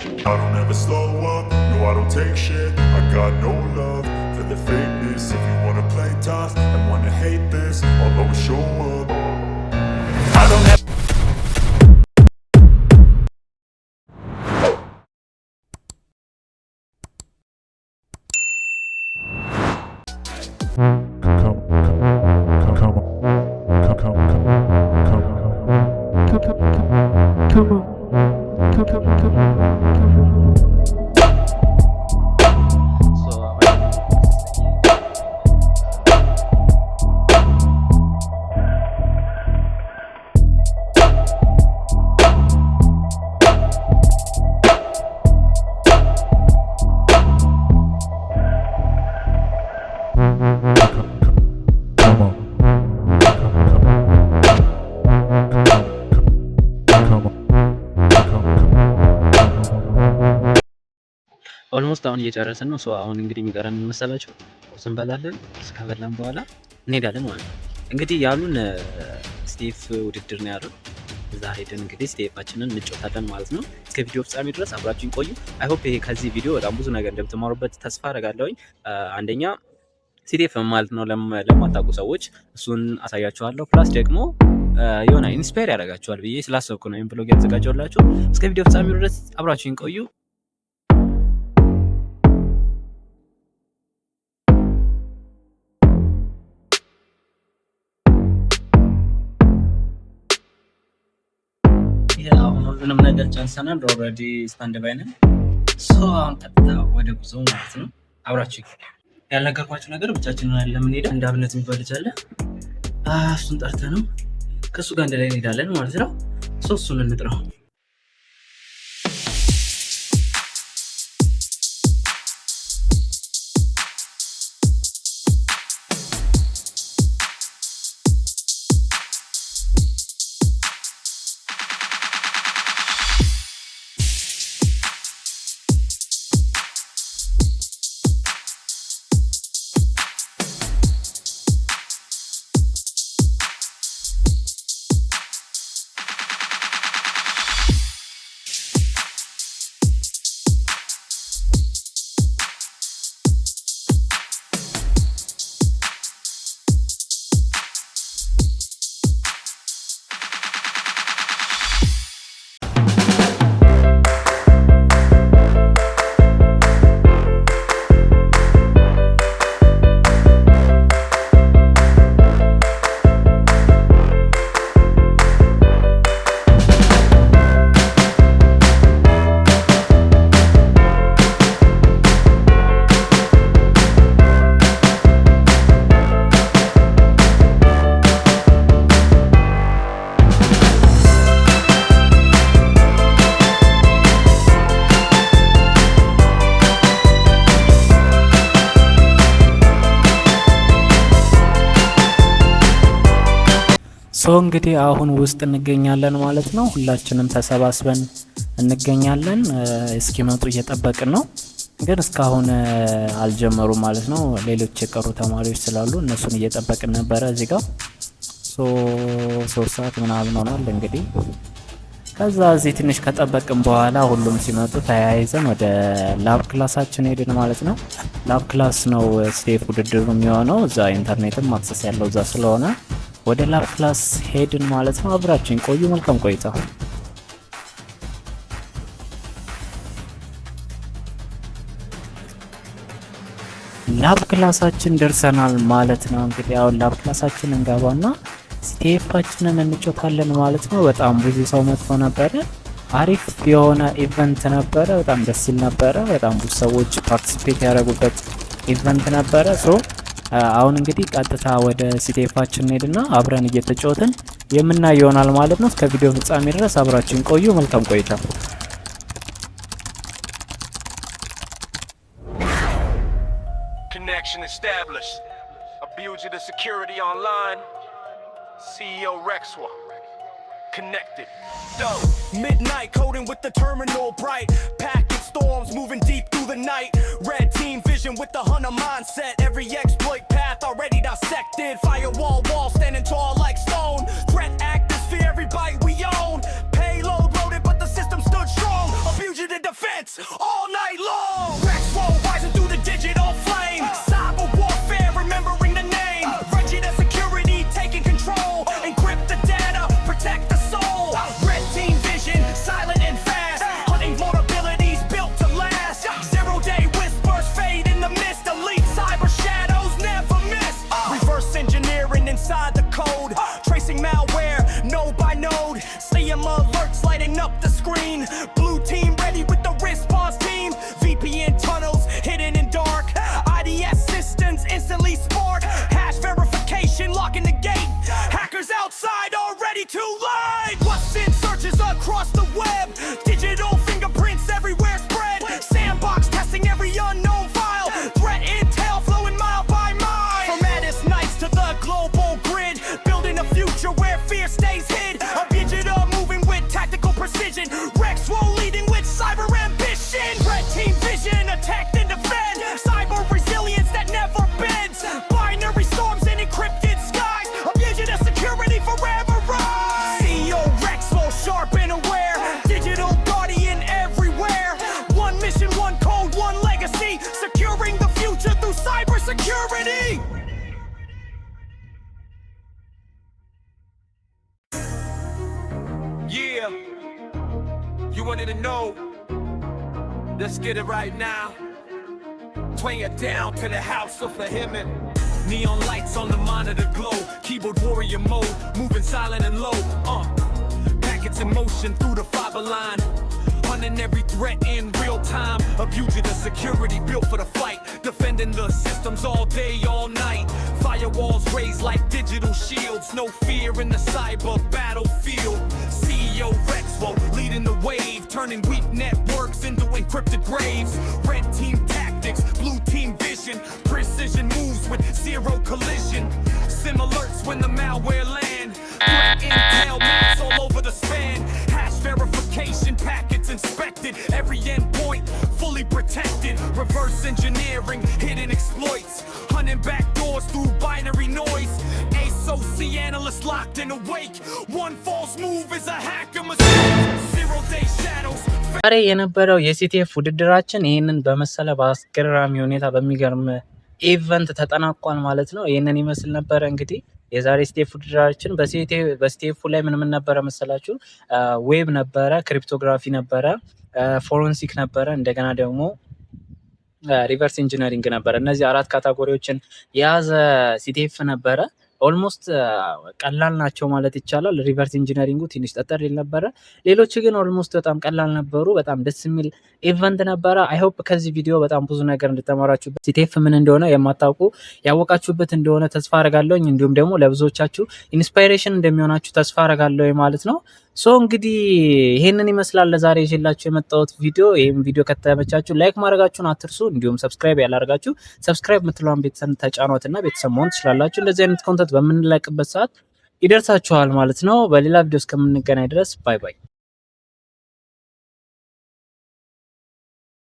I don't ever slow up, no I don't take shit. I got no love for the fakeness. If you wanna play tough and wanna hate this, I'll always show up. I don't have ኦልሞስት አሁን እየጨረስን ነው። አሁን እንግዲህ የሚቀረን መሰላችሁ ቁርስ እንበላለን። ከበላን በኋላ እንሄዳለን ማለት ነው። እንግዲህ ያሉን ስቴፍ ውድድር ነው ያሉን። እዛ ሄደን እንግዲህ ስቴፋችንን እንጫወታለን ማለት ነው። እስከ ቪዲዮ ፍጻሜ ድረስ አብራችሁን ቆዩ። አይ ሆፕ ይሄ ከዚህ ቪዲዮ በጣም ብዙ ነገር እንደምትማሩበት ተስፋ አደርጋለሁኝ። አንደኛ ስቴፍ ማለት ነው ለማታውቁ ሰዎች እሱን አሳያችኋለሁ። ፕላስ ደግሞ የሆነ ኢንስፓየር ያደርጋችኋል ብዬ ስላሰብኩ ነው ይሄን ብሎግ ያዘጋጀሁላችሁ። እስከ ቪዲዮ ፍጻሜ ድረስ አብራችሁን ቆዩ። ሁሉንም ነገር ጨርሰናል። ኦልሬዲ ስታንድ ባይ ነን። አሁን ቀጥታ ወደ ጉዞ ማለት ነው። አብራችሁ ያልነገርኳችሁ ነገር ብቻችንን ለምንሄድ እንደ አብነት የሚባል ልጅ አለ። እሱን ጠርተን ነው ከእሱ ጋር አንድ ላይ እንሄዳለን ማለት ነው። እሱን እንጥራው። እንግዲህ አሁን ውስጥ እንገኛለን ማለት ነው። ሁላችንም ተሰባስበን እንገኛለን። እስኪመጡ እየጠበቅን ነው፣ ግን እስካሁን አልጀመሩም ማለት ነው። ሌሎች የቀሩ ተማሪዎች ስላሉ እነሱን እየጠበቅን ነበረ። እዚህ ጋር 3 ሰዓት ምናምን ሆኗል እንግዲህ። ከዛ እዚህ ትንሽ ከጠበቅን በኋላ ሁሉም ሲመጡ ተያይዘን ወደ ላብ ክላሳችን ሄድን ማለት ነው። ላብ ክላስ ነው ስቴፍ ውድድሩ የሚሆነው። እዛ ኢንተርኔትም አክሰስ ያለው እዛ ስለሆነ ወደ ላብ ክላስ ሄድን ማለት ነው። አብራችን ቆዩ። መልካም ቆይታ። ላብ ክላሳችን ደርሰናል ማለት ነው። እንግዲህ አሁን ላብ ክላሳችን እንገባና ስቴፋችንን እንጮታለን ማለት ነው። በጣም ብዙ ሰው መጥቶ ነበረ። አሪፍ የሆነ ኢቨንት ነበረ። በጣም ደስ ይል ነበረ። በጣም ብዙ ሰዎች ፓርቲሲፔት ያደረጉበት ኢቨንት ነበረ። አሁን እንግዲህ ቀጥታ ወደ ስቴፋችን ሄድና አብረን እየተጫወትን የምናይ ይሆናል ማለት ነው። እስከ ቪዲዮ ፍጻሜ ድረስ አብራችን ቆዩ። መልካም ቆይታ። Connection established. Abuse the security online. CEO Rexwa. Connected. Midnight coding with the terminal bright. Packing storms moving deep through the night. Red team vision with the hunter mindset. Every exploit path already dissected. Firewall wall standing tall like stone. Threat actors fear every bite we own. Payload loaded but the system stood strong. Abuse the defense. screen. Blue team ready with the response team. VPN tunnels hidden in dark. IDS systems instantly spark. Hash verification locking the gate. Hackers outside already too late. What's in searches across the web. Digital fingerprints everywhere spread. Sandbox testing every unknown file. Threat intel flowing mile by mile. From Addis Nights to the global grid. Building a future where fear stays hid. A digital moving with tactical precision. Rexwell leading with cyber ambition. Red team vision attacked and defend. Cyber resilience that never bends. Binary storms and encrypted skies. A vision of security forever rise. CEO Rexwell sharp and aware. Digital guardian everywhere. One mission, one code, one legacy. Securing the future through cyber security. Yeah, you wanted to know. Let's get it right now. Twang it down to the house of the Hammond. Neon lights on the monitor glow. Keyboard warrior mode, moving silent and low. Packets in motion through the fiber line. Hunting every threat in real time. A fugitive security built for the fight. Defending the systems all day, all night. Firewalls raised like digital shields. No fear in the cyber battlefield. CEO Rexwell leading the wave. Turning weak networks into encrypted graves. Red team tactics, blue team vision. Precision moves with zero collision. Sim alerts when the malware land. Threat intel maps all over the span. Hash verification packets inspected. Every endpoint fully protected. Reverse engineering, hidden exploits. Hunting back doors through binary noise. SOC analysts locked and awake. One false move is a hacker mistake. Zero day shadows. ዛሬ የነበረው የሲቲኤፍ ውድድራችን ይህንን በመሰለ በአስገራሚ ሁኔታ በሚገርም ኢቨንት ተጠናቋል ማለት ነው። ይህንን ይመስል ነበረ እንግዲህ የዛሬ ሲቲኤፍ ውድድራችን። በሲቲኤፍ ላይ ምን ነበረ መሰላችሁ? ዌብ ነበረ፣ ክሪፕቶግራፊ ነበረ፣ ፎረንሲክ ነበረ፣ እንደገና ደግሞ ሪቨርስ ኢንጂነሪንግ ነበረ። እነዚህ 4 ካታጎሪዎችን የያዘ ሲቲኤፍ ነበረ። ኦልሞስት ቀላል ናቸው ማለት ይቻላል። ሪቨርስ ኢንጂነሪንጉ ትንሽ ጠጠር ይል ነበረ። ሌሎች ግን ኦልሞስት በጣም ቀላል ነበሩ። በጣም ደስ የሚል ኢቨንት ነበረ። አይ ሆፕ ከዚህ ቪዲዮ በጣም ብዙ ነገር እንድትማራችሁበት፣ ሲቲኤፍ ምን እንደሆነ የማታውቁ ያወቃችሁበት እንደሆነ ተስፋ አረጋለሁ። እንዲሁም ደግሞ ለብዙዎቻችሁ ኢንስፓይሬሽን እንደሚሆናችሁ ተስፋ አረጋለሁ ማለት ነው። ሶ እንግዲህ ይሄንን ይመስላል ለዛሬ ይዤላችሁ የመጣሁት ቪዲዮ። ይሄን ቪዲዮ ከተመቻችሁ ላይክ ማድረጋችሁን አትርሱ። እንዲሁም ሰብስክራይብ ያላደረጋችሁ ሰብስክራይብ የምትለውን ቤተሰብ ተጫኗትና ቤተሰብ መሆን ትችላላችሁ። እንደዚህ አይነት ኮንተንት በምንለቅበት ሰዓት ይደርሳችኋል ማለት ነው። በሌላ ቪዲዮ እስከምንገናኝ ድረስ ባይ ባይ።